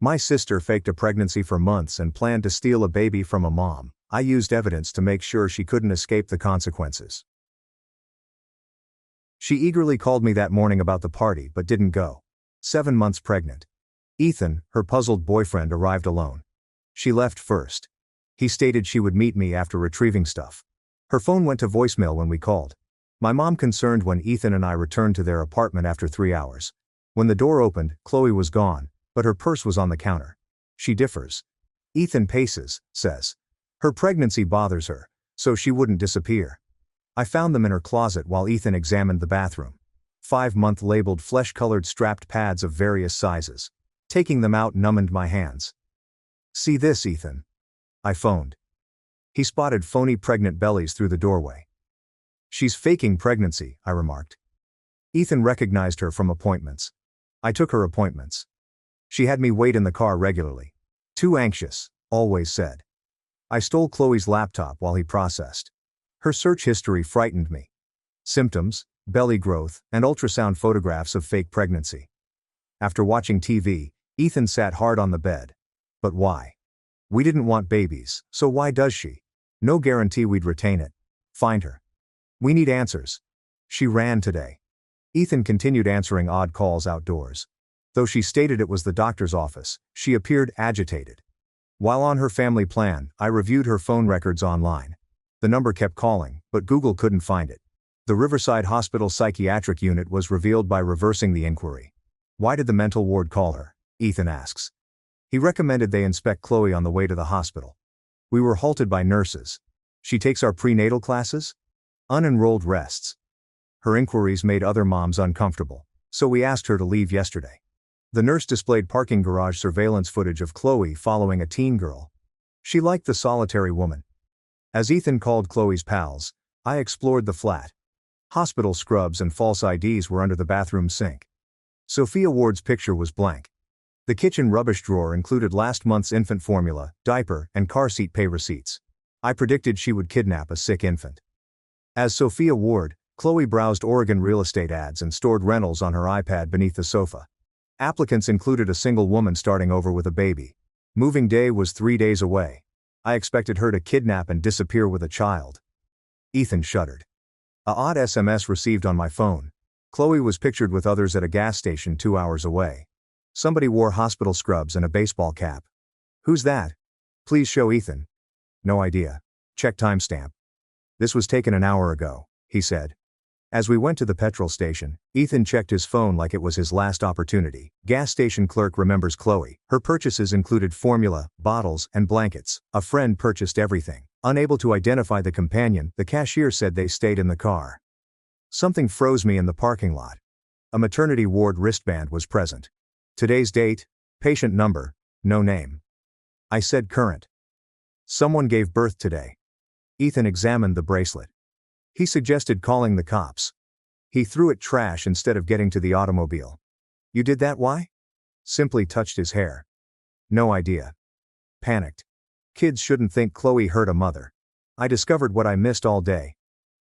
My sister faked a pregnancy for months and planned to steal a baby from a mom. I used evidence to make sure she couldn't escape the consequences. She eagerly called me that morning about the party but didn't go. 7 months pregnant. Ethan, her puzzled boyfriend, arrived alone. She left first. He stated she would meet me after retrieving stuff. Her phone went to voicemail when we called. My mom concerned when Ethan and I returned to their apartment after 3 hours. When the door opened, Chloe was gone, but her purse was on the counter. She differs. Ethan paces, says. Her pregnancy bothers her, so she wouldn't disappear. I found them in her closet while Ethan examined the bathroom. 5-month labeled flesh-colored strapped pads of various sizes. Taking them out numbed my hands. See this, Ethan. I phoned. He spotted phony pregnant bellies through the doorway. She's faking pregnancy, I remarked. Ethan recognized her from appointments. I took her appointments. She had me wait in the car regularly. Too anxious, always said. I stole Chloe's laptop while he processed. Her search history frightened me. Symptoms, belly growth, and ultrasound photographs of fake pregnancy. After watching TV, Ethan sat hard on the bed. But why? We didn't want babies, so why does she? No guarantee we'd retain it. Find her. We need answers. She ran today. Ethan continued answering odd calls outdoors. Though she stated it was the doctor's office, she appeared agitated. While on her family plan, I reviewed her phone records online. The number kept calling, but Google couldn't find it. The Riverside Hospital psychiatric unit was revealed by reversing the inquiry. Why did the mental ward call her? Ethan asks. He recommended they inspect Chloe on the way to the hospital. We were halted by nurses. She takes our prenatal classes? Unenrolled rests. Her inquiries made other moms uncomfortable, so we asked her to leave yesterday. The nurse displayed parking garage surveillance footage of Chloe following a teen girl. She liked the solitary woman. As Ethan called Chloe's pals, I explored the flat. Hospital scrubs and false IDs were under the bathroom sink. Sophia Ward's picture was blank. The kitchen rubbish drawer included last month's infant formula, diaper, and car seat pay receipts. I predicted she would kidnap a sick infant. As Sophia Ward, Chloe browsed Oregon real estate ads and stored rentals on her iPad beneath the sofa. Applicants included a single woman starting over with a baby. Moving day was 3 days away. I expected her to kidnap and disappear with a child. Ethan shuddered. A odd SMS received on my phone. Chloe was pictured with others at a gas station 2 hours away. Somebody wore hospital scrubs and a baseball cap. Who's that? Please show Ethan. No idea. Check timestamp. This was taken an hour ago, he said. As we went to the petrol station, Ethan checked his phone like it was his last opportunity. Gas station clerk remembers Chloe. Her purchases included formula, bottles, and blankets. A friend purchased everything. Unable to identify the companion, the cashier said they stayed in the car. Something froze me in the parking lot. A maternity ward wristband was present. Today's date, patient number, no name. I said current. Someone gave birth today. Ethan examined the bracelet. He suggested calling the cops. He threw it trash instead of getting to the automobile. You did that, why? Simply touched his hair. No idea. Panicked. Kids shouldn't think Chloe hurt a mother. I discovered what I missed all day.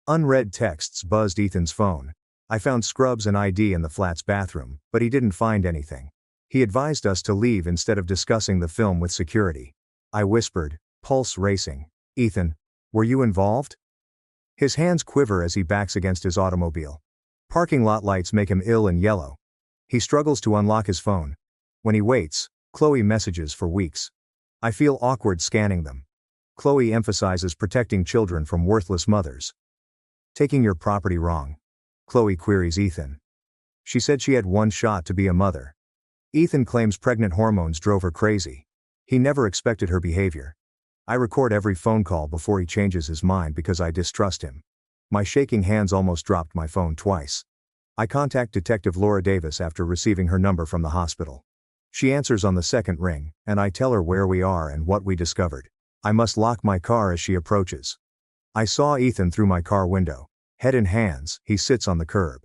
Unread texts buzzed Ethan's phone. I found scrubs and ID in the flat's bathroom, but he didn't find anything. He advised us to leave instead of discussing the film with security. I whispered, pulse racing. Ethan, were you involved? His hands quiver as he backs against his automobile. Parking lot lights make him ill and yellow. He struggles to unlock his phone. When he waits, Chloe messages for weeks. I feel awkward scanning them. Chloe emphasizes protecting children from worthless mothers. Taking your property wrong. Chloe queries Ethan. She said she had one shot to be a mother. Ethan claims pregnant hormones drove her crazy. He never expected her behavior. I record every phone call before he changes his mind because I distrust him. My shaking hands almost dropped my phone twice. I contact Detective Laura Davis after receiving her number from the hospital. She answers on the second ring, and I tell her where we are and what we discovered. I must lock my car as she approaches. I saw Ethan through my car window. Head in hands, he sits on the curb.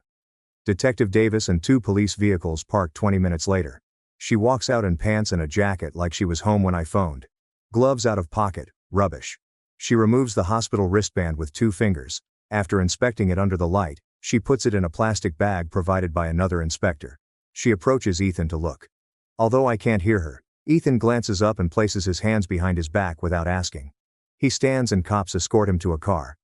Detective Davis and 2 police vehicles park 20 minutes later. She walks out in pants and a jacket like she was home when I phoned. Gloves out of pocket, rubbish. She removes the hospital wristband with 2 fingers. After inspecting it under the light, she puts it in a plastic bag provided by another inspector. She approaches Ethan to look. Although I can't hear her, Ethan glances up and places his hands behind his back without asking. He stands and cops escort him to a car.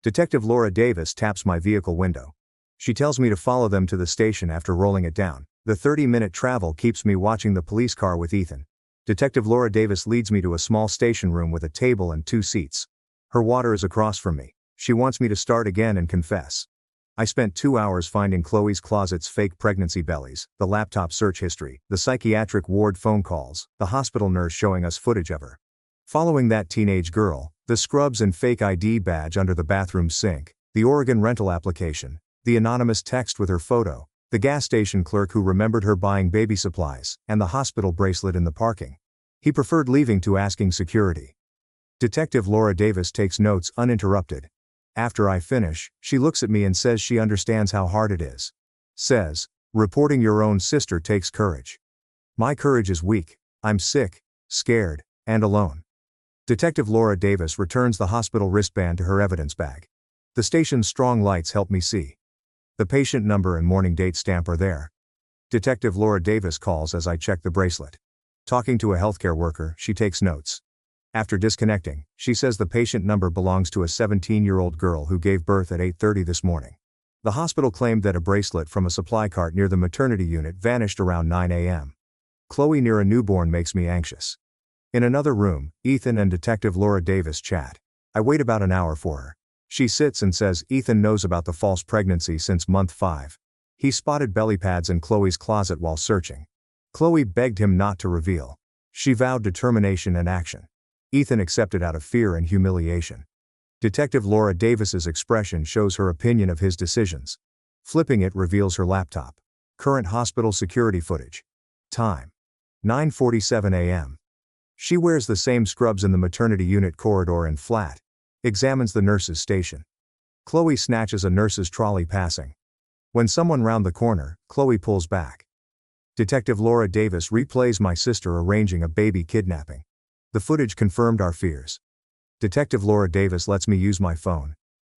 Detective Laura Davis taps my vehicle window. She tells me to follow them to the station after rolling it down. The 30-minute travel keeps me watching the police car with Ethan. Detective Laura Davis leads me to a small station room with a table and 2 seats. Her water is across from me. She wants me to start again and confess. I spent 2 hours finding Chloe's closet's fake pregnancy bellies, the laptop search history, the psychiatric ward phone calls, the hospital nurse showing us footage of her. Following that teenage girl, the scrubs and fake ID badge under the bathroom sink, the Oregon rental application, the anonymous text with her photo, the gas station clerk who remembered her buying baby supplies, and the hospital bracelet in the parking. He preferred leaving to asking security. Detective Laura Davis takes notes uninterrupted. After I finish, she looks at me and says she understands how hard it is. Says, reporting your own sister takes courage. My courage is weak. I'm sick, scared, and alone. Detective Laura Davis returns the hospital wristband to her evidence bag. The station's strong lights help me see. The patient number and morning date stamp are there. Detective Laura Davis calls as I check the bracelet. Talking to a healthcare worker, she takes notes. After disconnecting, she says the patient number belongs to a 17-year-old girl who gave birth at 8:30 this morning. The hospital claimed that a bracelet from a supply cart near the maternity unit vanished around 9 a.m. Chloe near a newborn makes me anxious. In another room, Ethan and Detective Laura Davis chat. I wait about an hour for her. She sits and says Ethan knows about the false pregnancy since month 5. He spotted belly pads in Chloe's closet while searching. Chloe begged him not to reveal. She vowed determination and action. Ethan accepted out of fear and humiliation. Detective Laura Davis's expression shows her opinion of his decisions. Flipping it reveals her laptop. Current hospital security footage. Time: 9:47 a.m. She wears the same scrubs in the maternity unit corridor and flat. Examines the nurse's station. Chloe snatches a nurse's trolley passing. When someone round the corner, Chloe pulls back. Detective Laura Davis replays my sister arranging a baby kidnapping. The footage confirmed our fears. Detective Laura Davis lets me use my phone.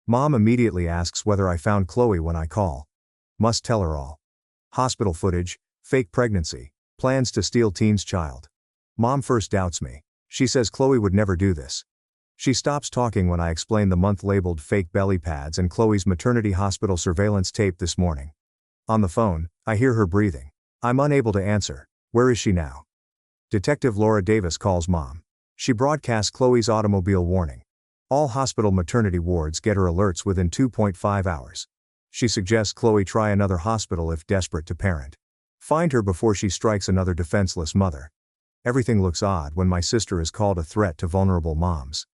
Mom immediately asks whether I found Chloe when I call. Must tell her all. Hospital footage, fake pregnancy, plans to steal teen's child. Mom first doubts me. She says Chloe would never do this. She stops talking when I explain the month labeled fake belly pads and Chloe's maternity hospital surveillance tape this morning. On the phone, I hear her breathing. I'm unable to answer. Where is she now? Detective Laura Davis calls Mom. She broadcasts Chloe's automobile warning. All hospital maternity wards get her alerts within 2.5 hours. She suggests Chloe try another hospital if desperate to parent. Find her before she strikes another defenseless mother. Everything looks odd when my sister is called a threat to vulnerable moms.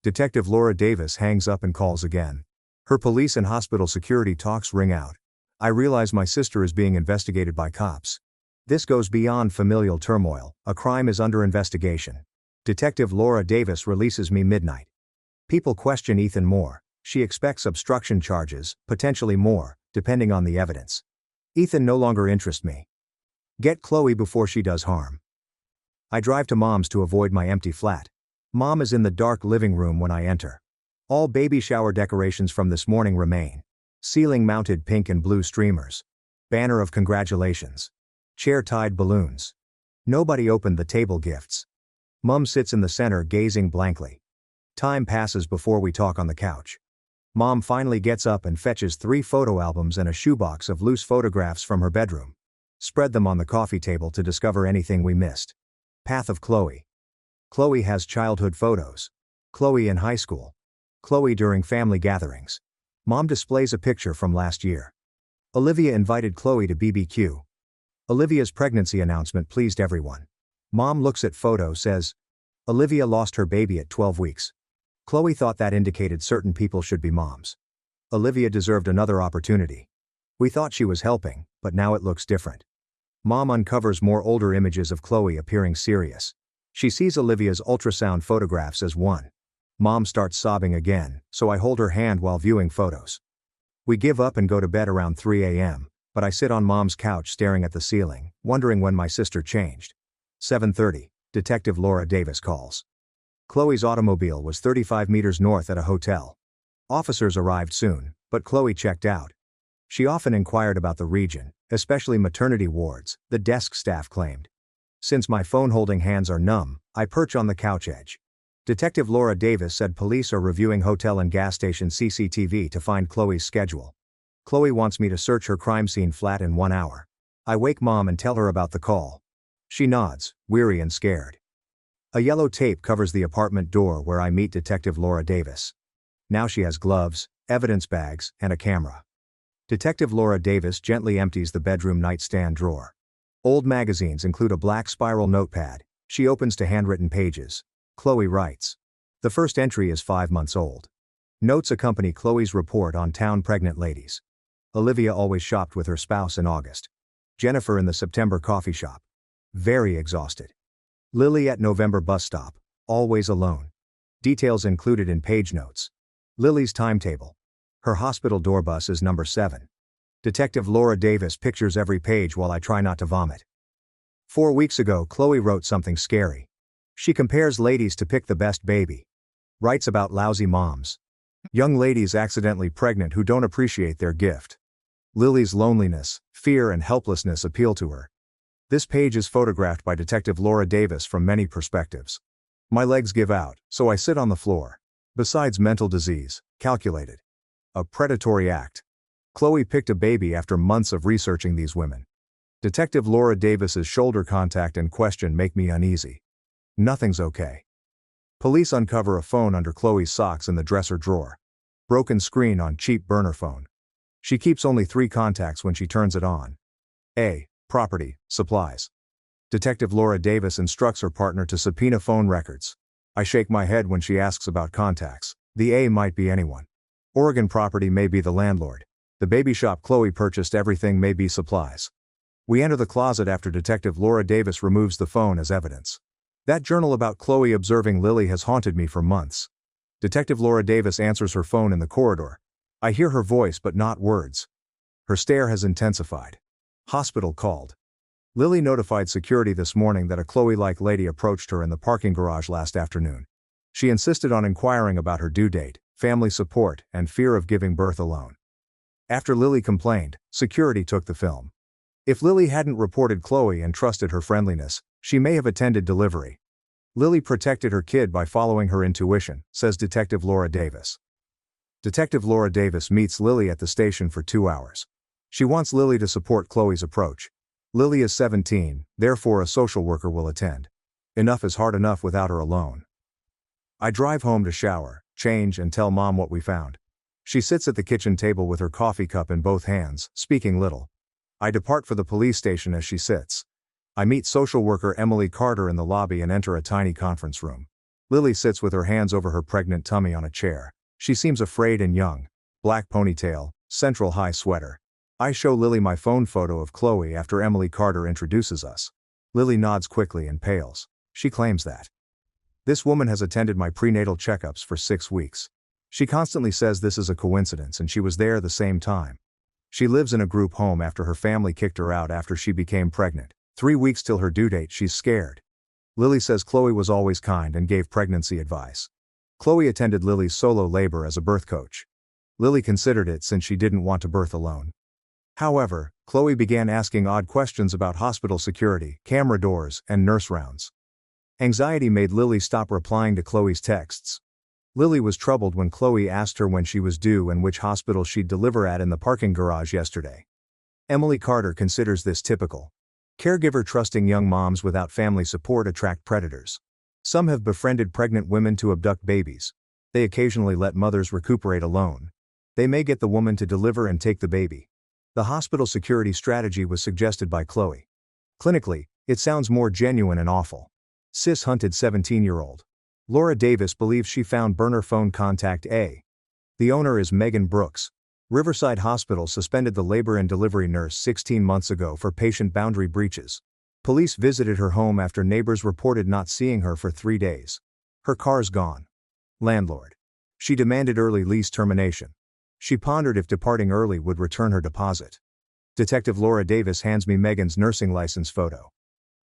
Detective Laura Davis hangs up and calls again. Her police and hospital security talks ring out. I realize my sister is being investigated by cops. This goes beyond familial turmoil. A crime is under investigation. Detective Laura Davis releases me midnight. People question Ethan more. She expects obstruction charges, potentially more, depending on the evidence. Ethan no longer interests me. Get Chloe before she does harm. I drive to Mom's to avoid my empty flat. Mom is in the dark living room when I enter. All baby shower decorations from this morning remain. Ceiling mounted pink and blue streamers. Banner of congratulations. Chair tied balloons. Nobody opened the table gifts. Mom sits in the center gazing blankly. Time passes before we talk on the couch. Mom finally gets up and fetches 3 photo albums and a shoebox of loose photographs from her bedroom. Spread them on the coffee table to discover anything we missed. Path of Chloe. Chloe has childhood photos. Chloe in high school. Chloe during family gatherings. Mom displays a picture from last year. Olivia invited Chloe to BBQ. Olivia's pregnancy announcement pleased everyone. Mom looks at photo, says, Olivia lost her baby at 12 weeks. Chloe thought that indicated certain people should be moms. Olivia deserved another opportunity. We thought she was helping, but now it looks different. Mom uncovers more older images of Chloe appearing serious. She sees Olivia's ultrasound photographs as one. Mom starts sobbing again, so I hold her hand while viewing photos. We give up and go to bed around 3 a.m., but I sit on Mom's couch staring at the ceiling, wondering when my sister changed. 7:30, Detective Laura Davis calls. Chloe's automobile was 35 meters north at a hotel. Officers arrived soon, but Chloe checked out. She often inquired about the region, especially maternity wards, the desk staff claimed. Since my phone-holding hands are numb, I perch on the couch edge. Detective Laura Davis said police are reviewing hotel and gas station CCTV to find Chloe's schedule. Chloe wants me to search her crime scene flat in 1 hour. I wake Mom and tell her about the call. She nods, weary and scared. A yellow tape covers the apartment door where I meet Detective Laura Davis. Now she has gloves, evidence bags, and a camera. Detective Laura Davis gently empties the bedroom nightstand drawer. Old magazines include a black spiral notepad. She opens to handwritten pages. Chloe writes. The first entry is 5 months old. Notes accompany Chloe's report on town pregnant ladies. Olivia always shopped with her spouse in August. Jennifer in the September coffee shop. Very exhausted. Lily at November bus stop, always alone. Details included in page notes. Lily's timetable. Her hospital door bus is number 7. Detective Laura Davis pictures every page while I try not to vomit. 4 weeks ago, Chloe wrote something scary. She compares ladies to pick the best baby. Writes about lousy moms. Young ladies accidentally pregnant who don't appreciate their gift. Lily's loneliness, fear and helplessness appeal to her. This page is photographed by Detective Laura Davis from many perspectives. My legs give out, so I sit on the floor. Besides mental disease, calculated. A predatory act. Chloe picked a baby after months of researching these women. Detective Laura Davis's shoulder contact and question make me uneasy. Nothing's okay. Police uncover a phone under Chloe's socks in the dresser drawer. Broken screen on cheap burner phone. She keeps only 3 contacts when she turns it on. A. Property, supplies. Detective Laura Davis instructs her partner to subpoena phone records. I shake my head when she asks about contacts. The A might be anyone. Oregon property may be the landlord. The baby shop Chloe purchased everything may be supplies. We enter the closet after Detective Laura Davis removes the phone as evidence. That journal about Chloe observing Lily has haunted me for months. Detective Laura Davis answers her phone in the corridor. I hear her voice but not words. Her stare has intensified. Hospital called. Lily notified security this morning that a Chloe-like lady approached her in the parking garage last afternoon. She insisted on inquiring about her due date, family support, and fear of giving birth alone. After Lily complained, security took the film. If Lily hadn't reported Chloe and trusted her friendliness, she may have attended delivery. Lily protected her kid by following her intuition, says Detective Laura Davis. Detective Laura Davis meets Lily at the station for 2 hours. She wants Lily to support Chloe's approach. Lily is 17, therefore a social worker will attend. Enough is hard enough without her alone. I drive home to shower, change and tell Mom what we found. She sits at the kitchen table with her coffee cup in both hands, speaking little. I depart for the police station as she sits. I meet social worker Emily Carter in the lobby and enter a tiny conference room. Lily sits with her hands over her pregnant tummy on a chair. She seems afraid and young. Black ponytail, central high sweater. I show Lily my phone photo of Chloe after Emily Carter introduces us. Lily nods quickly and pales. She claims that. This woman has attended my prenatal checkups for 6 weeks. She constantly says this is a coincidence and she was there the same time. She lives in a group home after her family kicked her out after she became pregnant. 3 weeks till her due date, she's scared. Lily says Chloe was always kind and gave pregnancy advice. Chloe attended Lily's solo labor as a birth coach. Lily considered it since she didn't want to birth alone. However, Chloe began asking odd questions about hospital security, camera doors, and nurse rounds. Anxiety made Lily stop replying to Chloe's texts. Lily was troubled when Chloe asked her when she was due and which hospital she'd deliver at in the parking garage yesterday. Emily Carter considers this typical. Caregiver trusting young moms without family support attract predators. Some have befriended pregnant women to abduct babies. They occasionally let mothers recuperate alone. They may get the woman to deliver and take the baby. The hospital security strategy was suggested by Chloe. Clinically, it sounds more genuine and awful. Cis-hunted 17-year-old. Laura Davis believes she found burner phone contact A. The owner is Megan Brooks. Riverside Hospital suspended the labor and delivery nurse 16 months ago for patient boundary breaches. Police visited her home after neighbors reported not seeing her for 3 days. Her car's gone. Landlord. She demanded early lease termination. She pondered if departing early would return her deposit. Detective Laura Davis hands me Megan's nursing license photo.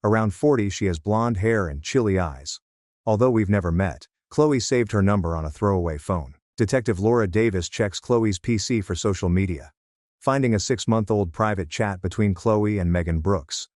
Around 40, she has blonde hair and chilly eyes. Although we've never met, Chloe saved her number on a throwaway phone. Detective Laura Davis checks Chloe's PC for social media. Finding a 6-month-old private chat between Chloe and Megan Brooks.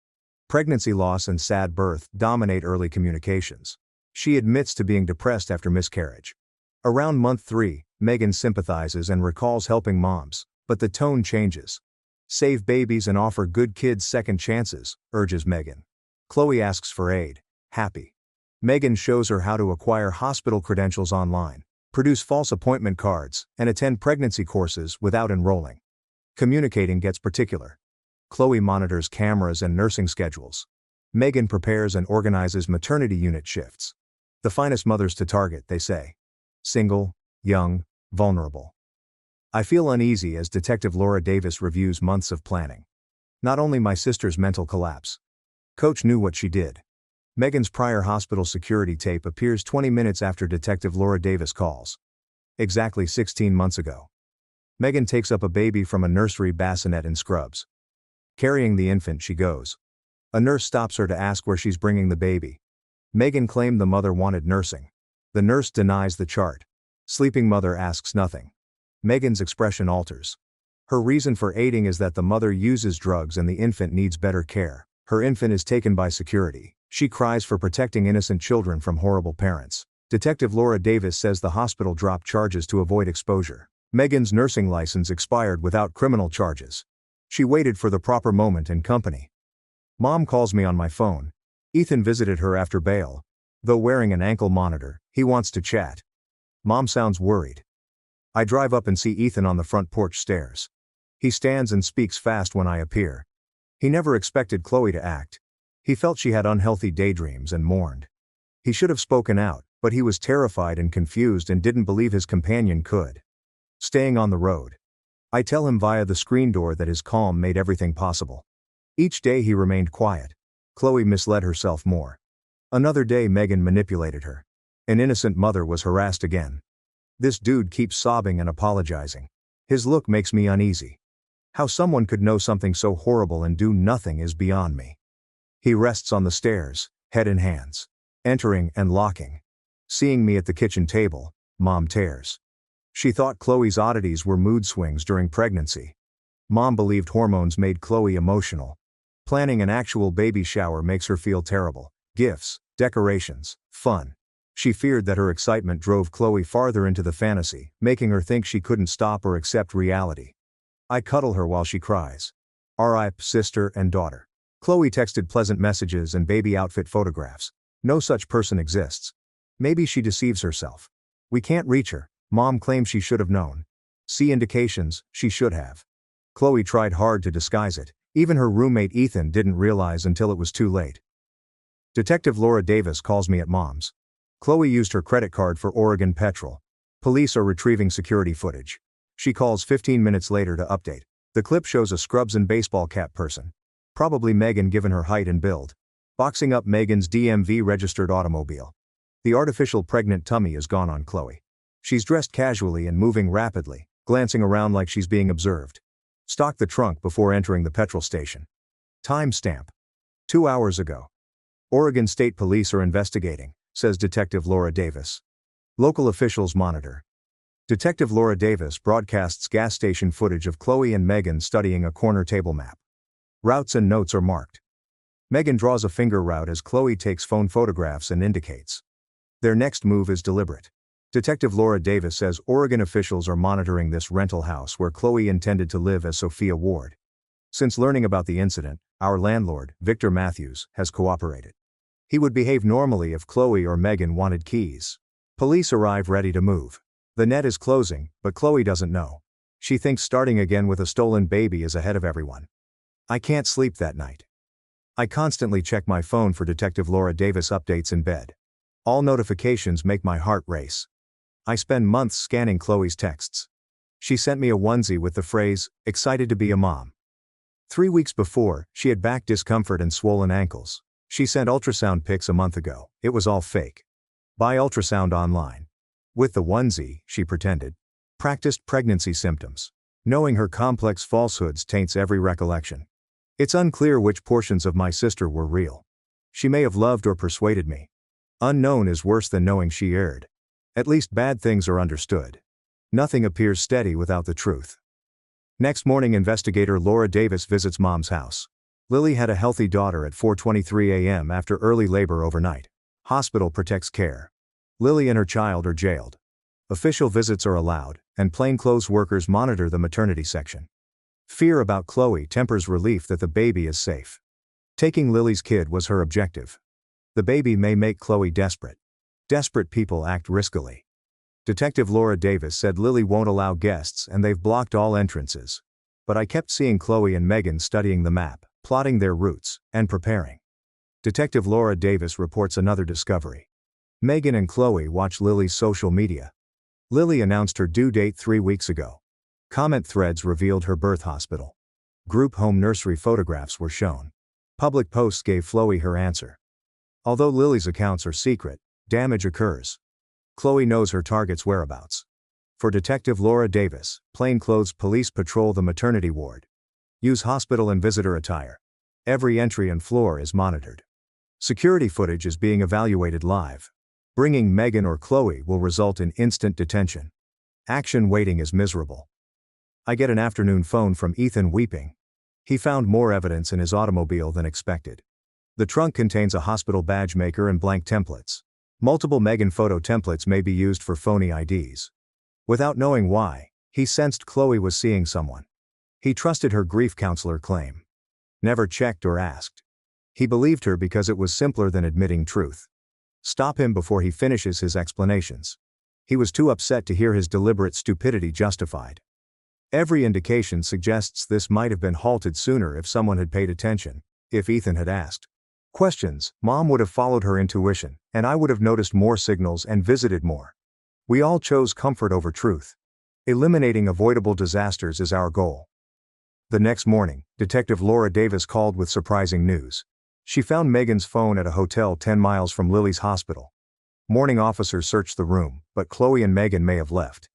Pregnancy loss and sad birth dominate early communications. She admits to being depressed after miscarriage. Around month 3, Megan sympathizes and recalls helping moms, but the tone changes. Save babies and offer good kids second chances, urges Megan. Chloe asks for aid, happy. Megan shows her how to acquire hospital credentials online, produce false appointment cards, and attend pregnancy courses without enrolling. Communicating gets particular. Chloe monitors cameras and nursing schedules. Megan prepares and organizes maternity unit shifts. The finest mothers to target, they say. Single, young, vulnerable. I feel uneasy as Detective Laura Davis reviews months of planning. Not only my sister's mental collapse. Coach knew what she did. Megan's prior hospital security tape appears 20 minutes after Detective Laura Davis calls. Exactly 16 months ago. Megan takes up a baby from a nursery bassinet in Scrubs. Carrying the infant, she goes. A nurse stops her to ask where she's bringing the baby. Megan claimed the mother wanted nursing. The nurse denies the chart. Sleeping mother asks nothing. Megan's expression alters. Her reason for aiding is that the mother uses drugs and the infant needs better care. Her infant is taken by security. She cries for protecting innocent children from horrible parents. Detective Laura Davis says the hospital dropped charges to avoid exposure. Megan's nursing license expired without criminal charges. She waited for the proper moment and company. Mom calls me on my phone. Ethan visited her after bail. Though wearing an ankle monitor, he wants to chat. Mom sounds worried. I drive up and see Ethan on the front porch stairs. He stands and speaks fast when I appear. He never expected Chloe to act. He felt she had unhealthy daydreams and mourned. He should have spoken out, but he was terrified and confused and didn't believe his companion could. Staying on the road. I tell him via the screen door that his calm made everything possible. Each day he remained quiet. Chloe misled herself more. Another day Megan manipulated her. An innocent mother was harassed again. This dude keeps sobbing and apologizing. His look makes me uneasy. How someone could know something so horrible and do nothing is beyond me. He rests on the stairs, head in hands. Entering and locking. Seeing me at the kitchen table, Mom tears. She thought Chloe's oddities were mood swings during pregnancy. Mom believed hormones made Chloe emotional. Planning an actual baby shower makes her feel terrible. Gifts, decorations, fun. She feared that her excitement drove Chloe farther into the fantasy, making her think she couldn't stop or accept reality. I cuddle her while she cries. R.I.P. sister and daughter. Chloe texted pleasant messages and baby outfit photographs. No such person exists. Maybe she deceives herself. We can't reach her. Mom claims she should have known. See indications, she should have. Chloe tried hard to disguise it. Even her roommate Ethan didn't realize until it was too late. Detective Laura Davis calls me at Mom's. Chloe used her credit card for Oregon petrol. Police are retrieving security footage. She calls 15 minutes later to update. The clip shows a Scrubs and baseball cap person. Probably Megan given her height and build. Boxing up Megan's DMV-registered automobile. The artificial pregnant tummy is gone on Chloe. She's dressed casually and moving rapidly, glancing around like she's being observed. Stock the trunk before entering the petrol station. Timestamp. 2 hours ago. Oregon State Police are investigating, says Detective Laura Davis. Local officials monitor. Detective Laura Davis broadcasts gas station footage of Chloe and Megan studying a corner table map. Routes and notes are marked. Megan draws a finger route as Chloe takes phone photographs and indicates. Their next move is deliberate. Detective Laura Davis says Oregon officials are monitoring this rental house where Chloe intended to live as Sophia Ward. Since learning about the incident, our landlord, Victor Matthews, has cooperated. He would behave normally if Chloe or Megan wanted keys. Police arrive ready to move. The net is closing, but Chloe doesn't know. She thinks starting again with a stolen baby is ahead of everyone. I can't sleep that night. I constantly check my phone for Detective Laura Davis updates in bed. All notifications make my heart race. I spend months scanning Chloe's texts. She sent me a onesie with the phrase, "excited to be a mom." 3 weeks before, she had back discomfort and swollen ankles. She sent ultrasound pics a month ago. It was all fake. Buy ultrasound online. With the onesie, she pretended. Practiced pregnancy symptoms. Knowing her complex falsehoods taints every recollection. It's unclear which portions of my sister were real. She may have loved or persuaded me. Unknown is worse than knowing she erred. At least bad things are understood. Nothing appears steady without the truth. Next morning, investigator Laura Davis visits Mom's house. Lily had a healthy daughter at 4:23 a.m. after early labor overnight. Hospital protects care. Lily and her child are jailed. Official visits are allowed, and plainclothes workers monitor the maternity section. Fear about Chloe tempers relief that the baby is safe. Taking Lily's kid was her objective. The baby may make Chloe desperate. Desperate people act riskily. Detective Laura Davis said Lily won't allow guests and they've blocked all entrances. But I kept seeing Chloe and Megan studying the map, plotting their routes, and preparing. Detective Laura Davis reports another discovery. Megan and Chloe watch Lily's social media. Lily announced her due date 3 weeks ago. Comment threads revealed her birth hospital. Group home nursery photographs were shown. Public posts gave Chloe her answer. Although Lily's accounts are secret, damage occurs. Chloe knows her target's whereabouts. For Detective Laura Davis, plainclothes police patrol the maternity ward. Use hospital and visitor attire. Every entry and floor is monitored. Security footage is being evaluated live. Bringing Megan or Chloe will result in instant detention. Action waiting is miserable. I get an afternoon phone from Ethan weeping. He found more evidence in his automobile than expected. The trunk contains a hospital badge maker and blank templates. Multiple Megan photo templates may be used for phony IDs. Without knowing why, he sensed Chloe was seeing someone. He trusted her grief counselor claim. Never checked or asked. He believed her because it was simpler than admitting truth. Stop him before he finishes his explanations. He was too upset to hear his deliberate stupidity justified. Every indication suggests this might have been halted sooner if someone had paid attention, if Ethan had asked questions. Mom would have followed her intuition, and I would have noticed more signals and visited more. We all chose comfort over truth. Eliminating avoidable disasters is our goal. The next morning, Detective Laura Davis called with surprising news. She found Megan's phone at a hotel 10 miles from Lily's hospital. Morning officers searched the room, but Chloe and Megan may have left.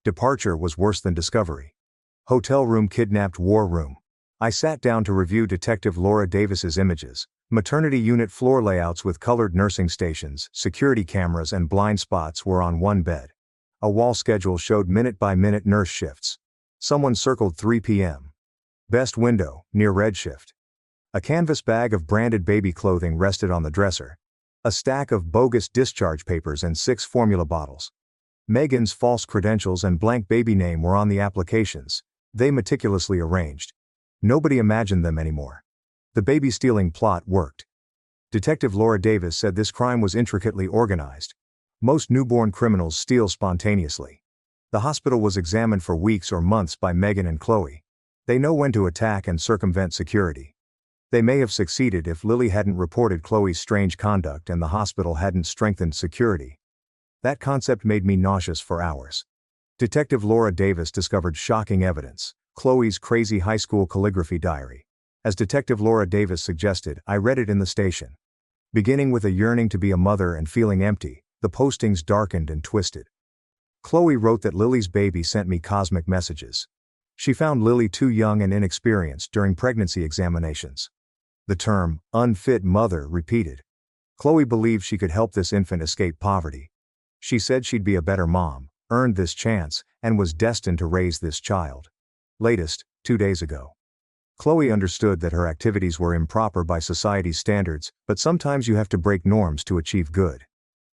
Departure was worse than discovery. Hotel room kidnapped war room. I sat down to review Detective Laura Davis's images. Maternity unit floor layouts with colored nursing stations, security cameras and blind spots were on one bed. A wall schedule showed minute-by-minute nurse shifts. Someone circled 3 p.m. Best window, near redshift. A canvas bag of branded baby clothing rested on the dresser. A stack of bogus discharge papers and 6 formula bottles. Megan's false credentials and blank baby name were on the applications. They meticulously arranged. Nobody imagined them anymore. The baby stealing plot worked. Detective Laura Davis said this crime was intricately organized. Most newborn criminals steal spontaneously. The hospital was examined for weeks or months by Megan and Chloe. They know when to attack and circumvent security. They may have succeeded if Lily hadn't reported Chloe's strange conduct and the hospital hadn't strengthened security. That concept made me nauseous for hours. Detective Laura Davis discovered shocking evidence: Chloe's crazy high school calligraphy diary. As Detective Laura Davis suggested, I read it in the station. Beginning with a yearning to be a mother and feeling empty, the postings darkened and twisted. Chloe wrote that Lily's baby sent me cosmic messages. She found Lily too young and inexperienced during pregnancy examinations. The term, unfit mother, repeated. Chloe believed she could help this infant escape poverty. She said she'd be a better mom, earned this chance, and was destined to raise this child. Latest, 2 days ago. Chloe understood that her activities were improper by society's standards, but sometimes you have to break norms to achieve good.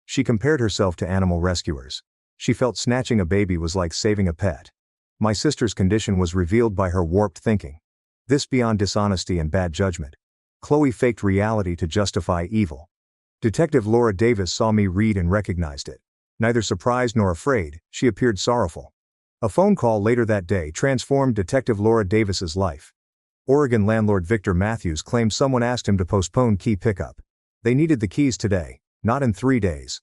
She compared herself to animal rescuers. She felt snatching a baby was like saving a pet. My sister's condition was revealed by her warped thinking. This beyond dishonesty and bad judgment. Chloe faked reality to justify evil. Detective Laura Davis saw me read and recognized it. Neither surprised nor afraid, she appeared sorrowful. A phone call later that day transformed Detective Laura Davis's life. Oregon landlord Victor Matthews claimed someone asked him to postpone key pickup. They needed the keys today, not in 3 days.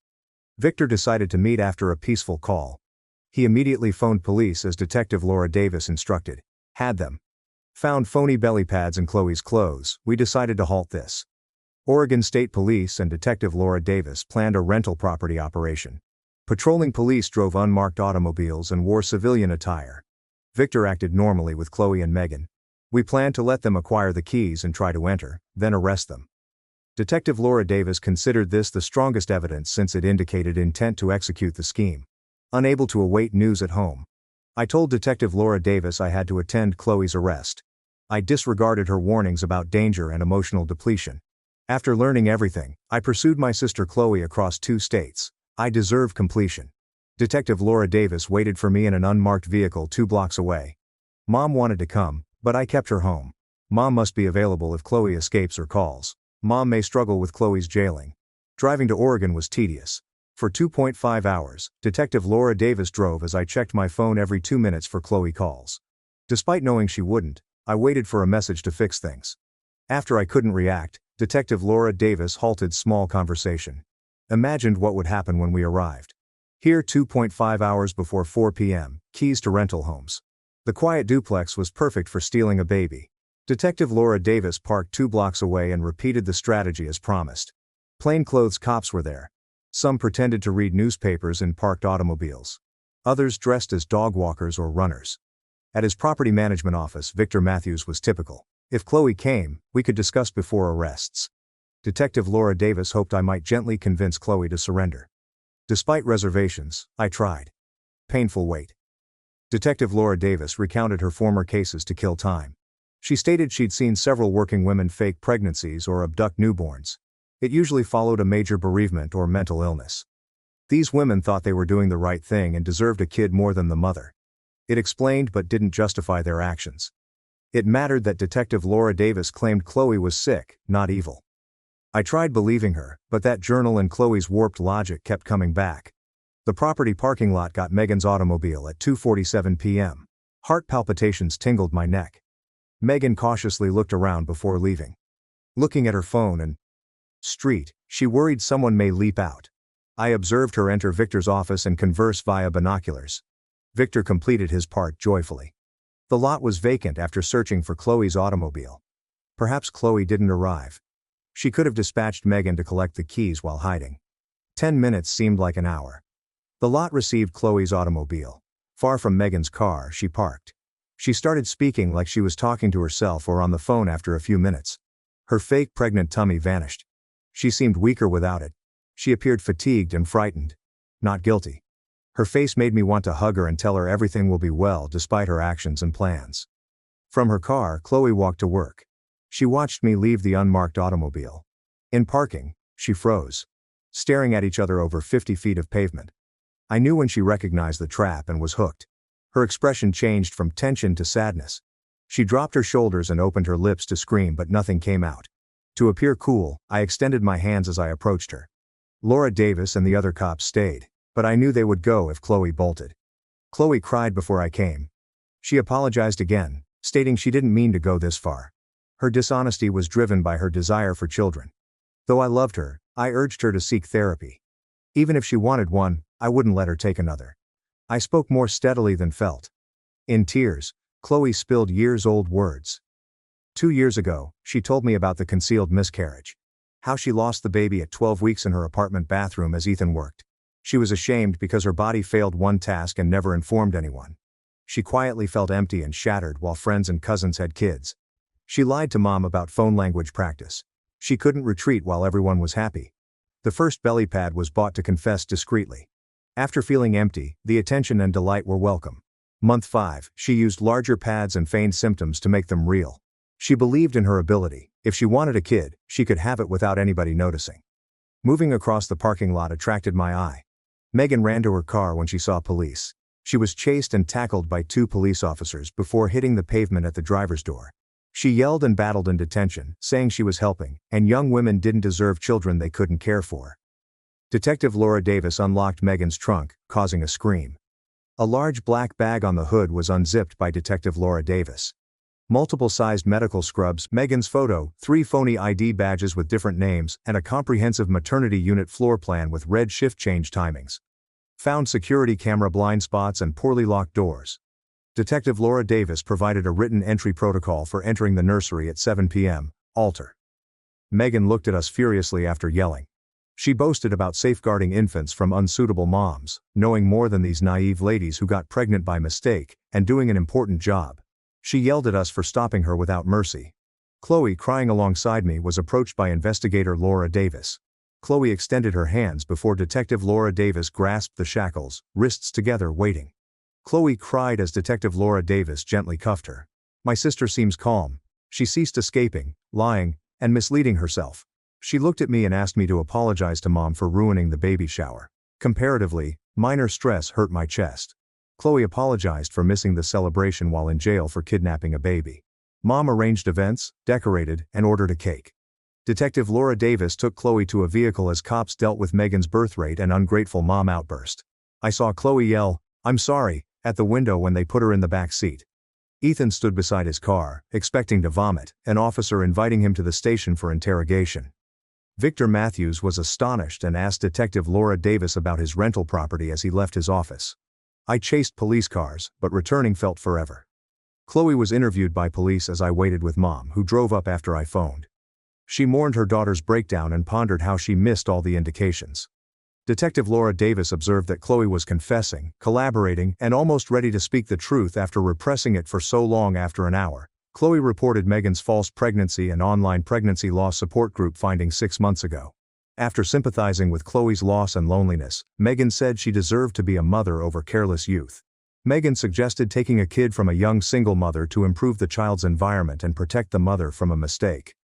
Victor decided to meet after a peaceful call. He immediately phoned police as Detective Laura Davis instructed. Had them. Found phony belly pads in Chloe's clothes. We decided to halt this. Oregon State Police and Detective Laura Davis planned a rental property operation. Patrolling police drove unmarked automobiles and wore civilian attire. Victor acted normally with Chloe and Megan. We planned to let them acquire the keys and try to enter, then arrest them. Detective Laura Davis considered this the strongest evidence since it indicated intent to execute the scheme. Unable to await news at home, I told Detective Laura Davis I had to attend Chloe's arrest. I disregarded her warnings about danger and emotional depletion. After learning everything, I pursued my sister Chloe across 2 states. I deserve completion. Detective Laura Davis waited for me in an unmarked vehicle 2 blocks away. Mom wanted to come, but I kept her home. Mom must be available if Chloe escapes or calls. Mom may struggle with Chloe's jailing. Driving to Oregon was tedious. For 2.5 hours, Detective Laura Davis drove as I checked my phone every 2 minutes for Chloe calls. Despite knowing she wouldn't, I waited for a message to fix things. After I couldn't react, Detective Laura Davis halted small conversation. Imagined what would happen when we arrived. Here 2.5 hours before 4 p.m., keys to rental homes. The quiet duplex was perfect for stealing a baby. Detective Laura Davis parked 2 blocks away and repeated the strategy as promised. Plainclothes cops were there. Some pretended to read newspapers in parked automobiles. Others dressed as dog walkers or runners. At his property management office, Victor Matthews was typical. If Chloe came, we could discuss before arrests. Detective Laura Davis hoped I might gently convince Chloe to surrender. Despite reservations, I tried. Painful wait. Detective Laura Davis recounted her former cases to kill time. She stated she'd seen several working women fake pregnancies or abduct newborns. It usually followed a major bereavement or mental illness. These women thought they were doing the right thing and deserved a kid more than the mother. It explained but didn't justify their actions. It mattered that Detective Laura Davis claimed Chloe was sick, not evil. I tried believing her, but that journal and Chloe's warped logic kept coming back. The property parking lot got Megan's automobile at 2:47 p.m. Heart palpitations tingled my neck. Megan cautiously looked around before leaving. Looking at her phone and street, she worried someone may leap out. I observed her enter Victor's office and converse via binoculars. Victor completed his part joyfully. The lot was vacant after searching for Chloe's automobile. Perhaps Chloe didn't arrive. She could have dispatched Megan to collect the keys while hiding. 10 minutes seemed like an hour. The lot received Chloe's automobile. Far from Megan's car, she parked. She started speaking like she was talking to herself or on the phone after a few minutes. Her fake pregnant tummy vanished. She seemed weaker without it. She appeared fatigued and frightened. Not guilty. Her face made me want to hug her and tell her everything will be well despite her actions and plans. From her car, Chloe walked to work. She watched me leave the unmarked automobile. In parking, she froze, staring at each other over 50 feet of pavement. I knew when she recognized the trap and was hooked. Her expression changed from tension to sadness. She dropped her shoulders and opened her lips to scream, but nothing came out. To appear cool, I extended my hands as I approached her. Laura Davis and the other cops stayed, but I knew they would go if Chloe bolted. Chloe cried before I came. She apologized again, stating she didn't mean to go this far. Her dishonesty was driven by her desire for children. Though I loved her, I urged her to seek therapy. Even if she wanted one, I wouldn't let her take another. I spoke more steadily than felt. In tears, Chloe spilled years-old words. 2 years ago, she told me about the concealed miscarriage. How she lost the baby at 12 weeks in her apartment bathroom as Ethan worked. She was ashamed because her body failed one task and never informed anyone. She quietly felt empty and shattered while friends and cousins had kids. She lied to Mom about phone language practice. She couldn't retreat while everyone was happy. The first belly pad was bought to confess discreetly. After feeling empty, the attention and delight were welcome. Month 5, she used larger pads and feigned symptoms to make them real. She believed in her ability. If she wanted a kid, she could have it without anybody noticing. Moving across the parking lot attracted my eye. Megan ran to her car when she saw police. She was chased and tackled by 2 police officers before hitting the pavement at the driver's door. She yelled and battled in detention, saying she was helping, and young women didn't deserve children they couldn't care for. Detective Laura Davis unlocked Megan's trunk, causing a scream. A large black bag on the hood was unzipped by Detective Laura Davis. Multiple-sized medical scrubs, Megan's photo, 3 phony ID badges with different names, and a comprehensive maternity unit floor plan with red shift change timings. Found security camera blind spots and poorly locked doors. Detective Laura Davis provided a written entry protocol for entering the nursery at 7 p.m., alter. Megan looked at us furiously after yelling. She boasted about safeguarding infants from unsuitable moms, knowing more than these naive ladies who got pregnant by mistake, and doing an important job. She yelled at us for stopping her without mercy. Chloe, crying alongside me, was approached by investigator Laura Davis. Chloe extended her hands before Detective Laura Davis grasped the shackles, wrists together, waiting. Chloe cried as Detective Laura Davis gently cuffed her. My sister seems calm, She ceased escaping, lying, and misleading herself. She looked at me and asked me to apologize to Mom for ruining the baby shower. Comparatively, minor stress hurt my chest. Chloe apologized for missing the celebration while in jail for kidnapping a baby. Mom arranged events, decorated, and ordered a cake. Detective Laura Davis took Chloe to a vehicle as cops dealt with Megan's birth rate and ungrateful mom outburst. I saw Chloe yell, "I'm sorry," at the window when they put her in the back seat. Ethan stood beside his car, expecting to vomit, an officer inviting him to the station for interrogation. Victor Matthews was astonished and asked Detective Laura Davis about his rental property as he left his office. I chased police cars, but returning felt forever. Chloe was interviewed by police as I waited with Mom, who drove up after I phoned. She mourned her daughter's breakdown and pondered how she missed all the indications. Detective Laura Davis observed that Chloe was confessing, collaborating, and almost ready to speak the truth after repressing it for so long. After an hour, Chloe reported Megan's false pregnancy and online pregnancy loss support group findings 6 months ago. After sympathizing with Chloe's loss and loneliness, Megan said she deserved to be a mother over careless youth. Megan suggested taking a kid from a young single mother to improve the child's environment and protect the mother from a mistake.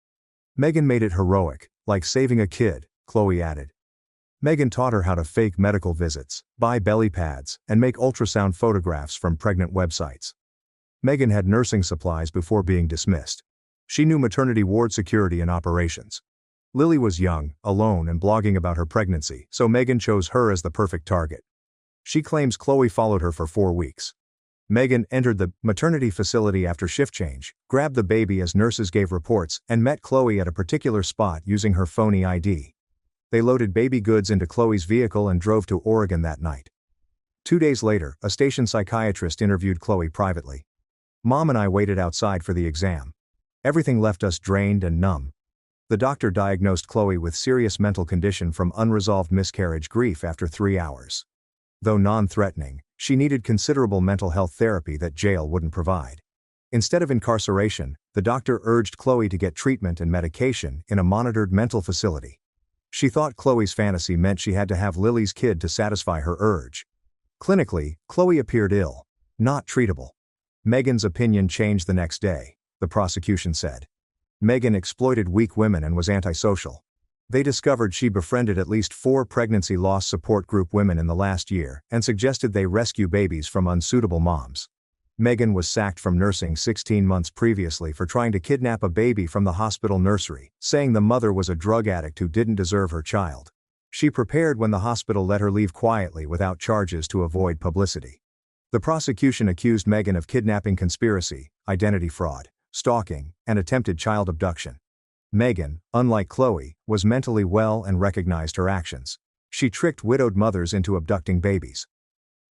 Megan made it heroic, like saving a kid, Chloe added. Megan taught her how to fake medical visits, buy belly pads, and make ultrasound photographs from pregnant websites. Megan had nursing supplies before being dismissed. She knew maternity ward security and operations. Lily was young, alone, and blogging about her pregnancy, so Megan chose her as the perfect target. She claims Chloe followed her for 4 weeks. Megan entered the maternity facility after shift change, grabbed the baby as nurses gave reports, and met Chloe at a particular spot using her phony ID. They loaded baby goods into Chloe's vehicle and drove to Oregon that night. 2 days later, a station psychiatrist interviewed Chloe privately. Mom and I waited outside for the exam. Everything left us drained and numb. The doctor diagnosed Chloe with serious mental condition from unresolved miscarriage grief after 3 hours. Though non-threatening, she needed considerable mental health therapy that jail wouldn't provide. Instead of incarceration, the doctor urged Chloe to get treatment and medication in a monitored mental facility. She thought Chloe's fantasy meant she had to have Lily's kid to satisfy her urge. Clinically, Chloe appeared ill, not treatable. Megan's opinion changed the next day, the prosecution said. Megan exploited weak women and was antisocial. They discovered she befriended at least 4 pregnancy loss support group women in the last year and suggested they rescue babies from unsuitable moms. Megan was sacked from nursing 16 months previously for trying to kidnap a baby from the hospital nursery, saying the mother was a drug addict who didn't deserve her child. She prepared when the hospital let her leave quietly without charges to avoid publicity. The prosecution accused Megan of kidnapping conspiracy, identity fraud, stalking, and attempted child abduction. Megan, unlike Chloe, was mentally well and recognized her actions. She tricked widowed mothers into abducting babies.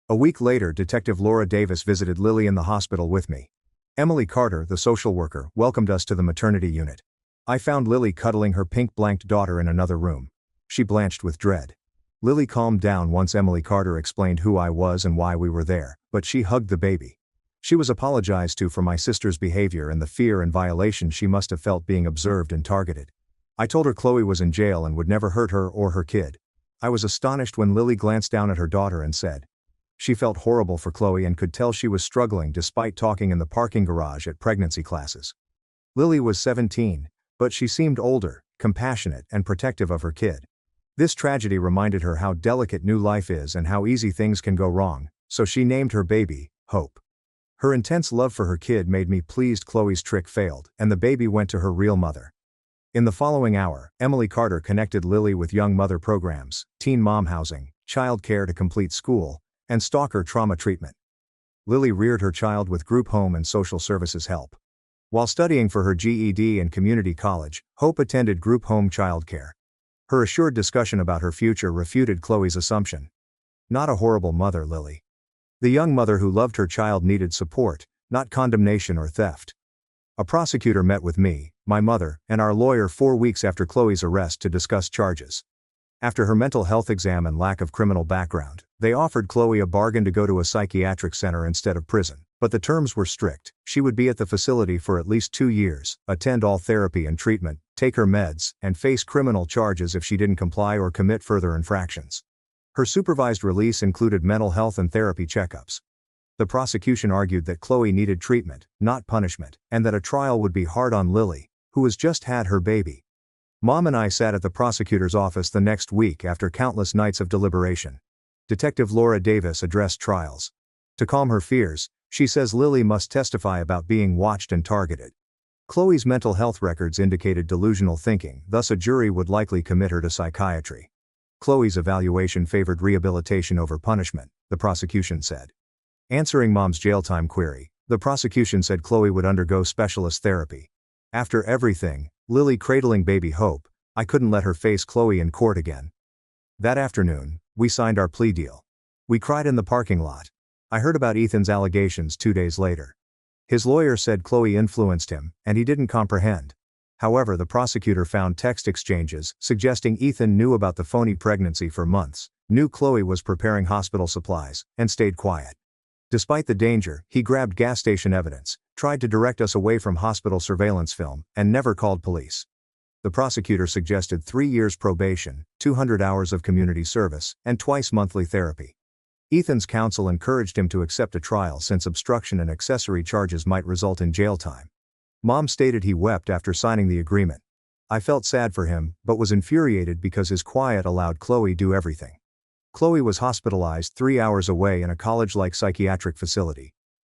A week later, Detective Laura Davis visited Lily in the hospital with me. Emily Carter, the social worker, welcomed us to the maternity unit. I found Lily cuddling her pink-blanked daughter in another room. She blanched with dread. Lily calmed down once Emily Carter explained who I was and why we were there, but she hugged the baby. She was apologized to for my sister's behavior and the fear and violation she must have felt being observed and targeted. I told her Chloe was in jail and would never hurt her or her kid. I was astonished when Lily glanced down at her daughter and said, she felt horrible for Chloe and could tell she was struggling despite talking in the parking garage at pregnancy classes. Lily was 17, but she seemed older, compassionate, and protective of her kid. This tragedy reminded her how delicate new life is and how easy things can go wrong, so she named her baby, Hope. Her intense love for her kid made me pleased Chloe's trick failed, and the baby went to her real mother. In the following hour, Emily Carter connected Lily with young mother programs, teen mom housing, child care to complete school, and stalker trauma treatment. Lily reared her child with group home and social services help. While studying for her GED in community college, Hope attended group home child care. Her assured discussion about her future refuted Chloe's assumption. Not a horrible mother, Lily. The young mother who loved her child needed support, not condemnation or theft. A prosecutor met with me, my mother, and our lawyer 4 weeks after Chloe's arrest to discuss charges. After her mental health exam and lack of criminal background, they offered Chloe a bargain to go to a psychiatric center instead of prison, but the terms were strict. She would be at the facility for at least 2 years, attend all therapy and treatment, take her meds, and face criminal charges if she didn't comply or commit further infractions. Her supervised release included mental health and therapy checkups. The prosecution argued that Chloe needed treatment, not punishment, and that a trial would be hard on Lily, who has just had her baby. Mom and I sat at the prosecutor's office the next week after countless nights of deliberation. Detective Laura Davis addressed trials. To calm her fears, she says Lily must testify about being watched and targeted. Chloe's mental health records indicated delusional thinking, thus a jury would likely commit her to psychiatry. Chloe's evaluation favored rehabilitation over punishment, the prosecution said. Answering Mom's jail time query, the prosecution said Chloe would undergo specialist therapy. After everything, Lily cradling baby Hope, I couldn't let her face Chloe in court again. That afternoon, we signed our plea deal. We cried in the parking lot. I heard about Ethan's allegations 2 days later. His lawyer said Chloe influenced him, and he didn't comprehend. However, the prosecutor found text exchanges suggesting Ethan knew about the phony pregnancy for months, knew Chloe was preparing hospital supplies, and stayed quiet. Despite the danger, he grabbed gas station evidence, tried to direct us away from hospital surveillance film, and never called police. The prosecutor suggested 3 years probation, 200 hours of community service, and twice monthly therapy. Ethan's counsel encouraged him to accept a trial since obstruction and accessory charges might result in jail time. Mom stated he wept after signing the agreement. I felt sad for him, but was infuriated because his quiet allowed Chloe do everything. Chloe was hospitalized 3 hours away in a college-like psychiatric facility.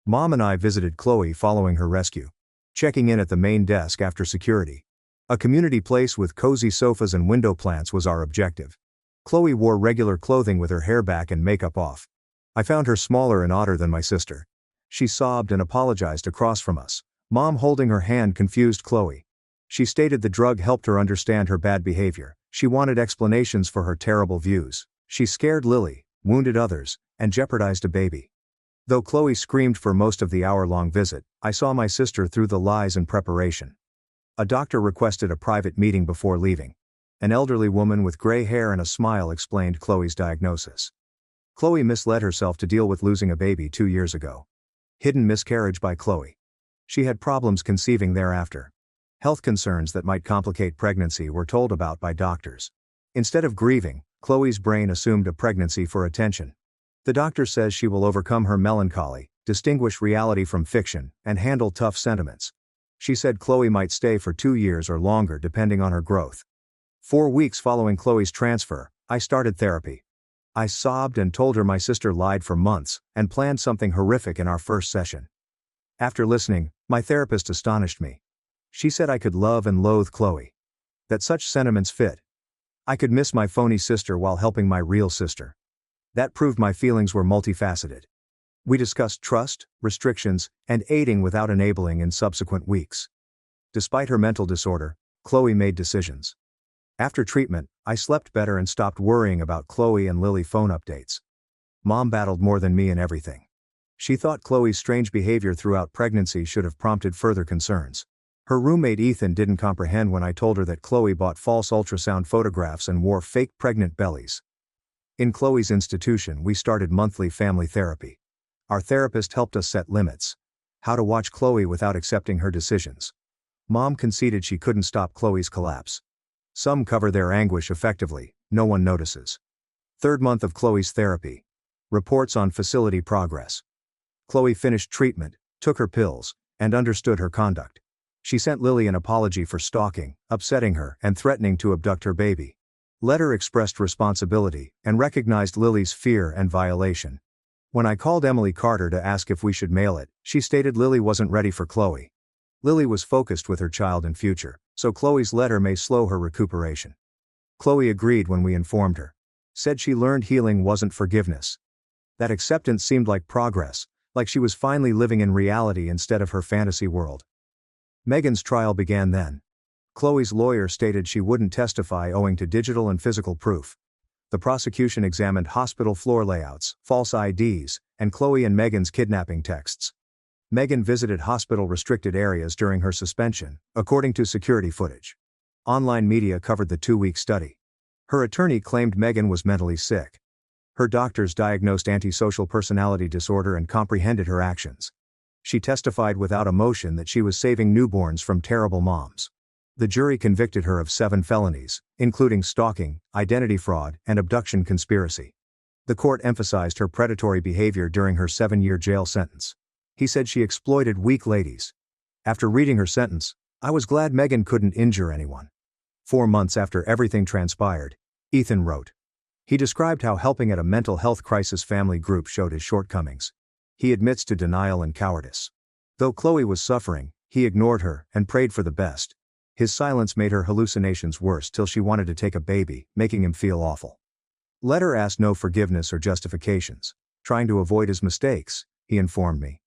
Mom and I visited Chloe following her rescue. Checking in at the main desk after security. A community place with cozy sofas and window plants was our objective. Chloe wore regular clothing with her hair back and makeup off. I found her smaller and odder than my sister. She sobbed and apologized across from us. Mom holding her hand confused Chloe. She stated the drug helped her understand her bad behavior. She wanted explanations for her terrible views. She scared Lily, wounded others, and jeopardized a baby. Though Chloe screamed for most of the hour-long visit, I saw my sister through the lies and preparation. A doctor requested a private meeting before leaving. An elderly woman with gray hair and a smile explained Chloe's diagnosis. Chloe misled herself to deal with losing a baby 2 years ago. Hidden miscarriage by Chloe. She had problems conceiving thereafter. Health concerns that might complicate pregnancy were told about by doctors. Instead of grieving, Chloe's brain assumed a pregnancy for attention. The doctor says she will overcome her melancholy, distinguish reality from fiction, and handle tough sentiments. She said Chloe might stay for 2 years or longer depending on her growth. 4 weeks following Chloe's transfer, I started therapy. I sobbed and told her my sister lied for months, and planned something horrific in our first session. After listening, my therapist astonished me. She said I could love and loathe Chloe. That such sentiments fit. I could miss my phony sister while helping my real sister. That proved my feelings were multifaceted. We discussed trust, restrictions, and aiding without enabling in subsequent weeks. Despite her mental disorder, Chloe made decisions. After treatment, I slept better and stopped worrying about Chloe and Lily phone updates. Mom battled more than me in everything. She thought Chloe's strange behavior throughout pregnancy should have prompted further concerns. Her roommate Ethan didn't comprehend when I told her that Chloe bought false ultrasound photographs and wore fake pregnant bellies. In Chloe's institution, we started monthly family therapy. Our therapist helped us set limits. How to watch Chloe without accepting her decisions. Mom conceded she couldn't stop Chloe's collapse. Some cover their anguish effectively, no one notices. 3rd month of Chloe's therapy. Reports on facility progress. Chloe finished treatment, took her pills, and understood her conduct. She sent Lily an apology for stalking, upsetting her, and threatening to abduct her baby. Letter expressed responsibility, and recognized Lily's fear and violation. When I called Emily Carter to ask if we should mail it, she stated Lily wasn't ready for Chloe. Lily was focused with her child and future, so Chloe's letter may slow her recuperation. Chloe agreed when we informed her. Said she learned healing wasn't forgiveness. That acceptance seemed like progress, like she was finally living in reality instead of her fantasy world. Megan's trial began then. Chloe's lawyer stated she wouldn't testify owing to digital and physical proof. The prosecution examined hospital floor layouts, false IDs, and Chloe and Megan's kidnapping texts. Megan visited hospital-restricted areas during her suspension, according to security footage. Online media covered the 2-week study. Her attorney claimed Megan was mentally sick. Her doctors diagnosed antisocial personality disorder and comprehended her actions. She testified without emotion that she was saving newborns from terrible moms. The jury convicted her of 7 felonies, including stalking, identity fraud, and abduction conspiracy. The court emphasized her predatory behavior during her 7-year jail sentence. He said she exploited weak ladies. After reading her sentence, I was glad Megan couldn't injure anyone. 4 months after everything transpired, Ethan wrote. He described how helping at a mental health crisis family group showed his shortcomings. He admits to denial and cowardice. Though Chloe was suffering, he ignored her and prayed for the best. His silence made her hallucinations worse till she wanted to take a baby, making him feel awful. Letter asked no forgiveness or justifications, trying to avoid his mistakes, he informed me.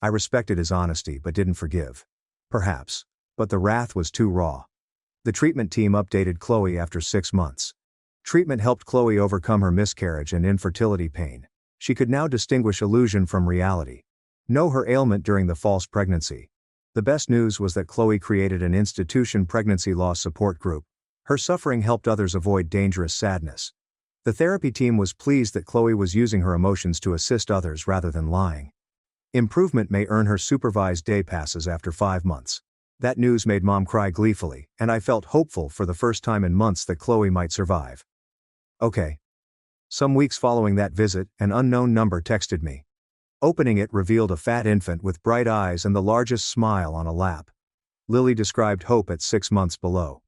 I respected his honesty but didn't forgive. Perhaps. But the wrath was too raw. The treatment team updated Chloe after 6 months. Treatment helped Chloe overcome her miscarriage and infertility pain. She could now distinguish illusion from reality. Know her ailment during the false pregnancy. The best news was that Chloe created an institution pregnancy loss support group. Her suffering helped others avoid dangerous sadness. The therapy team was pleased that Chloe was using her emotions to assist others rather than lying. Improvement may earn her supervised day passes after 5 months. That news made Mom cry gleefully, and I felt hopeful for the first time in months that Chloe might survive. Okay. Some weeks following that visit, an unknown number texted me. Opening it revealed a fat infant with bright eyes and the largest smile on a lap. Lily described Hope at 6 months below.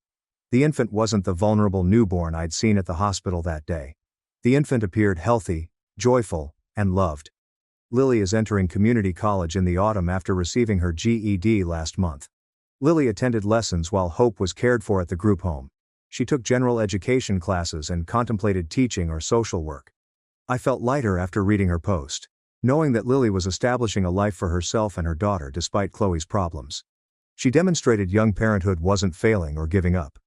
The infant wasn't the vulnerable newborn I'd seen at the hospital that day. The infant appeared healthy, joyful, and loved. Lily is entering community college in the autumn after receiving her GED last month. Lily attended lessons while Hope was cared for at the group home. She took general education classes and contemplated teaching or social work. I felt lighter after reading her post, knowing that Lily was establishing a life for herself and her daughter despite Chloe's problems. She demonstrated young parenthood wasn't failing or giving up.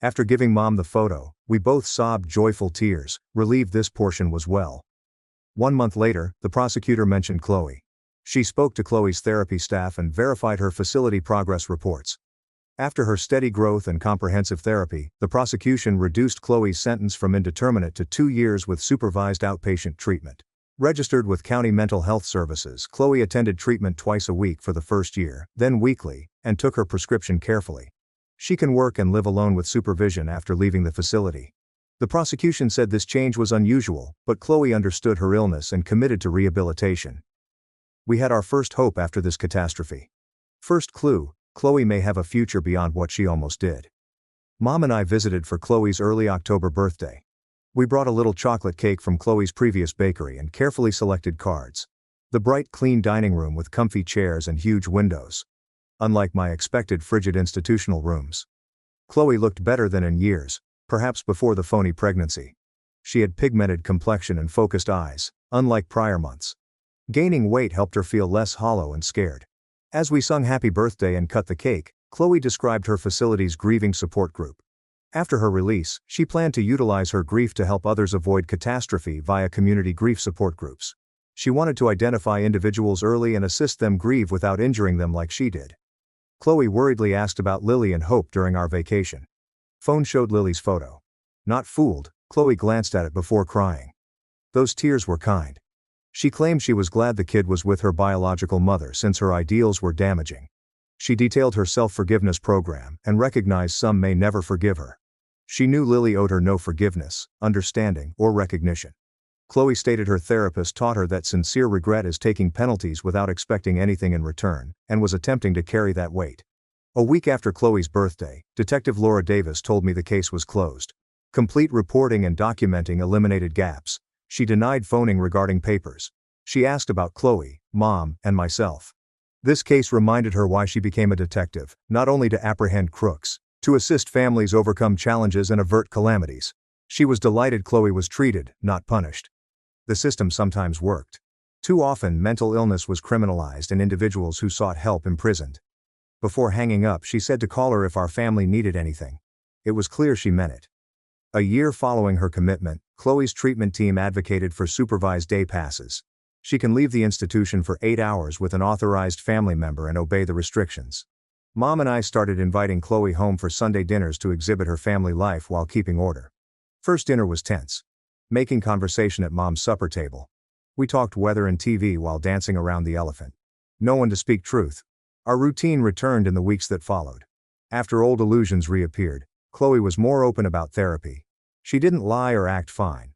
After giving Mom the photo, we both sobbed joyful tears, relieved this portion was well. 1 month later, the prosecutor mentioned Chloe. She spoke to Chloe's therapy staff and verified her facility progress reports. After her steady growth and comprehensive therapy, the prosecution reduced Chloe's sentence from indeterminate to 2 years with supervised outpatient treatment. Registered with county mental health services, Chloe attended treatment twice a week for the first year, then weekly, and took her prescription carefully. She can work and live alone with supervision after leaving the facility. The prosecution said this change was unusual, but Chloe understood her illness and committed to rehabilitation. We had our first hope after this catastrophe. First clue, Chloe may have a future beyond what she almost did. Mom and I visited for Chloe's early October birthday. We brought a little chocolate cake from Chloe's previous bakery and carefully selected cards. The bright, clean dining room with comfy chairs and huge windows. Unlike my expected frigid institutional rooms. Chloe looked better than in years, perhaps before the phony pregnancy. She had pigmented complexion and focused eyes, unlike prior months. Gaining weight helped her feel less hollow and scared. As we sung happy birthday and cut the cake, Chloe described her facility's grieving support group. After her release, she planned to utilize her grief to help others avoid catastrophe via community grief support groups. She wanted to identify individuals early and assist them grieve without injuring them like she did. Chloe worriedly asked about Lily and Hope during our vacation. Phone showed Lily's photo. Not fooled, Chloe glanced at it before crying. Those tears were kind. She claimed she was glad the kid was with her biological mother since her ideals were damaging. She detailed her self-forgiveness program and recognized some may never forgive her. She knew Lily owed her no forgiveness, understanding, or recognition. Chloe stated her therapist taught her that sincere regret is taking penalties without expecting anything in return, and was attempting to carry that weight. A week after Chloe's birthday, Detective Laura Davis told me the case was closed. Complete reporting and documenting eliminated gaps. She denied phoning regarding papers. She asked about Chloe, Mom, and myself. This case reminded her why she became a detective, not only to apprehend crooks, to assist families overcome challenges and avert calamities. She was delighted Chloe was treated, not punished. The system sometimes worked. Too often mental illness was criminalized and individuals who sought help imprisoned. Before hanging up, she said to call her if our family needed anything. It was clear she meant it. A year following her commitment, Chloe's treatment team advocated for supervised day passes. She can leave the institution for 8 hours with an authorized family member and obey the restrictions. Mom and I started inviting Chloe home for Sunday dinners to exhibit her family life while keeping order. First dinner was tense. Making conversation at Mom's supper table. We talked weather and TV while dancing around the elephant. No one to speak truth. Our routine returned in the weeks that followed. After old illusions reappeared, Chloe was more open about therapy. She didn't lie or act fine.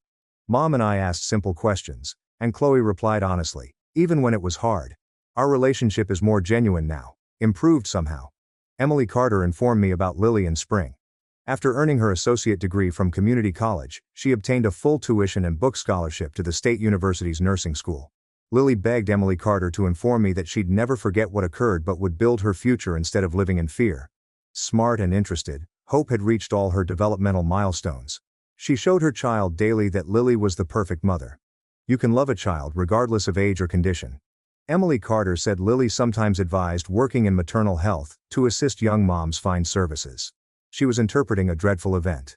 Mom and I asked simple questions, and Chloe replied honestly, even when it was hard. Our relationship is more genuine now, improved somehow. Emily Carter informed me about Lily in spring. After earning her associate degree from community college, she obtained a full tuition and book scholarship to the State University's nursing school. Lily begged Emily Carter to inform me that she'd never forget what occurred but would build her future instead of living in fear. Smart and interested, Hope had reached all her developmental milestones. She showed her child daily that Lily was the perfect mother. You can love a child regardless of age or condition. Emily Carter said Lily sometimes advised working in maternal health to assist young moms find services. She was interpreting a dreadful event.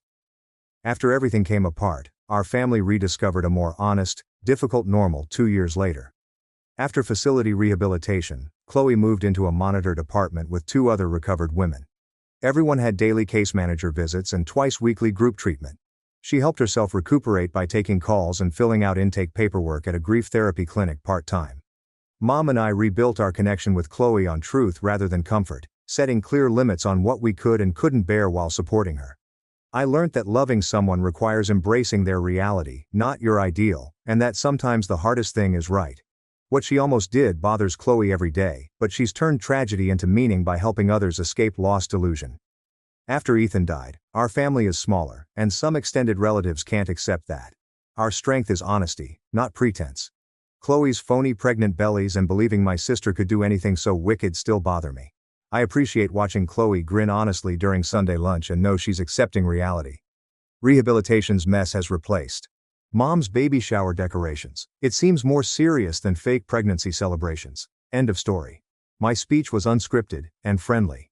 After everything came apart, our family rediscovered a more honest, difficult normal 2 years later. After facility rehabilitation, Chloe moved into a monitored apartment with 2 other recovered women. Everyone had daily case manager visits and twice-weekly group treatment. She helped herself recuperate by taking calls and filling out intake paperwork at a grief therapy clinic part-time. Mom and I rebuilt our connection with Chloe on truth rather than comfort, setting clear limits on what we could and couldn't bear while supporting her. I learned that loving someone requires embracing their reality, not your ideal, and that sometimes the hardest thing is right. What she almost did bothers Chloe every day, but she's turned tragedy into meaning by helping others escape lost delusion. After Ethan died, our family is smaller, and some extended relatives can't accept that. Our strength is honesty, not pretense. Chloe's phony pregnant bellies and believing my sister could do anything so wicked still bother me. I appreciate watching Chloe grin honestly during Sunday lunch and know she's accepting reality. Rehabilitation's mess has replaced Mom's baby shower decorations. It seems more serious than fake pregnancy celebrations. End of story. My speech was unscripted and friendly.